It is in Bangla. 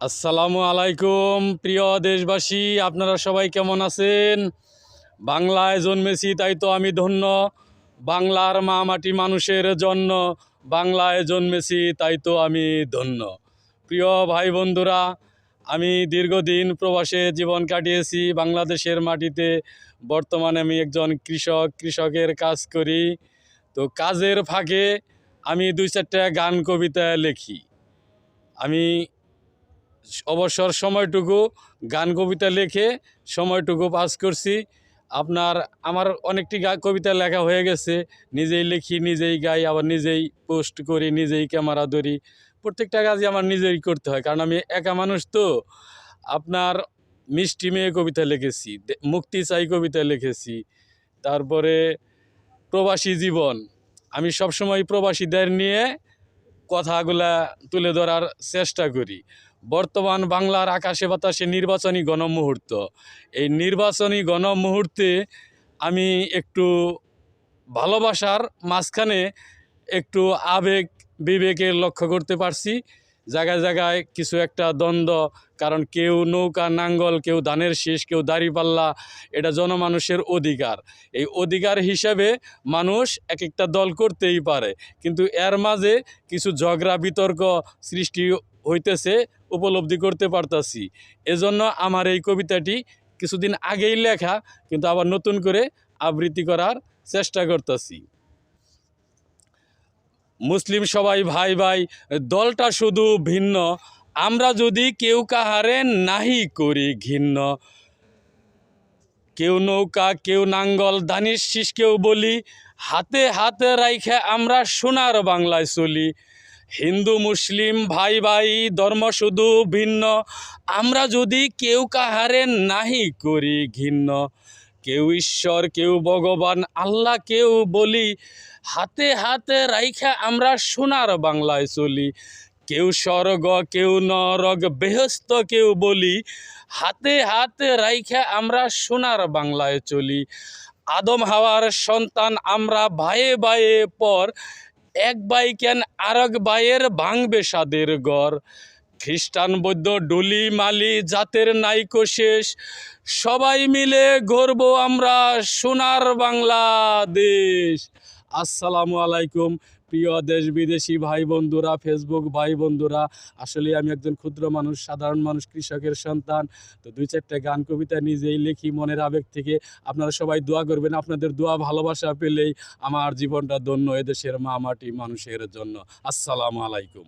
আসসালামু আলাইকুম প্রিয় দেশবাসী, আপনারা সবাই কেমন আছেন? বাংলায় জন্মেছি তাই তো আমি ধন্য, বাংলার মা মাটি মানুষের জন্য বাংলায় জন্মেছি তাই তো আমি ধন্য। প্রিয় ভাই বন্ধুরা, আমি দীর্ঘদিন প্রবাসে জীবন কাটিয়েছি বাংলাদেশের মাটিতে। বর্তমানে আমি একজন কৃষকের কাজ করি। তো কাজের ফাঁকে আমি 2-4টা গান কবিতা লিখি। আমি অবসর সময়টুকু গান কবিতা লিখে সময়টুকু পাস করছি। আমার অনেকটি কবিতা লেখা হয়ে গেছে, নিজেই লিখি, নিজেই গাই, আবার নিজেই পোস্ট করি, নিজেই ক্যামেরা ধরি। প্রত্যেকটা কাজই আমার নিজেই করতে হয়, কারণ আমি একা মানুষ। তো আপনার মিষ্টি মেয়ে কবিতা লিখেছি, মুক্তি চাই কবিতা লিখেছি। তারপরে প্রবাসী জীবন, আমি সবসময় প্রবাসীদের নিয়ে কথাগুলা তুলে ধরার চেষ্টা করি। বর্তমান বাংলার আকাশে বাতাসে নির্বাচনী গণমুহূর্ত। এই নির্বাচনী গণমুহূর্তে আমি একটু ভালোবাসার মাঝখানে একটু আবেগ বিবেকের লক্ষ্য করতে পারছি। জায়গায় জায়গায় কিছু একটা দ্বন্দ্ব, কারণ কেউ নৌকা নাঙ্গল, কেউ ধানের শীষ, কেউ দাঁড়িপাল্লা। এটা জনমানুষের অধিকার। এই অধিকার হিসাবে মানুষ এক একটা দল করতেই পারে, কিন্তু এর মাঝে কিছু ঝগড়া বিতর্ক সৃষ্টি হইতেছে, উপলব্ধি করতে পারতাছি। এজন্য আমার এই কবিতাটি কিছুদিন আগেই লেখা, কিন্তু আবার নতুন করে আবৃত্তি করার চেষ্টা করতেছি। মুসলিম সবাই ভাই ভাই, দলটা শুধু ভিন্ন, আমরা যদি কেউ কাহারে নাহি করি ঘিন্ন। কেউ নৌকা, কেউ নাঙ্গল, ধানের শীষ কেউ বলি, হাতে হাতে রাইখে আমরা সোনার বাংলায় চলি। হিন্দু মুসলিম ভাই ভাই, ধর্ম শুধু ভিন্ন, আমরা যদি কেউ কাহারে নাহি করি ঘিন্ন। কেউ ঈশ্বর, কেউ ভগবান আল্লাহ কেউ বলি, হাতে হাতে রাইখা আমরা সোনার বাংলায় চলি। কেউ স্বর্গ, কেউ নরক, বেহেশত কেউ বলি, হাতে হাতে রাইখা আমরা সোনার বাংলায় চলি। আদম হাওয়ার সন্তান আমরা, ভাইয়ে ভাইয়ে পর, এক ভাই কেন আরেক ভাইয়ের ভাঙবে সাদের ঘর। খ্রিস্টান বৌদ্ধ ডুলি মালি জাতের নাইকো শেষ, সবাই মিলে গর্ব আমরা সোনার বাংলাদেশ। আসসালামু আলাইকুম প্রিয় দেশ বিদেশি ভাই বন্ধুরা, ফেসবুক ভাই বন্ধুরা। আসলে আমি একজন ক্ষুদ্র মানুষ, সাধারণ মানুষ, কৃষকের সন্তান। তো 2-4টা গান কবিতা নিজেই লিখি মনের আবেগ থেকে। আপনারা সবাই দোয়া করবেন, আপনাদের দোয়া ভালোবাসা পেলেই আমার জীবনটা ধন্য এদেশের মা মাটি মানুষের জন্য। আসসালামু আলাইকুম।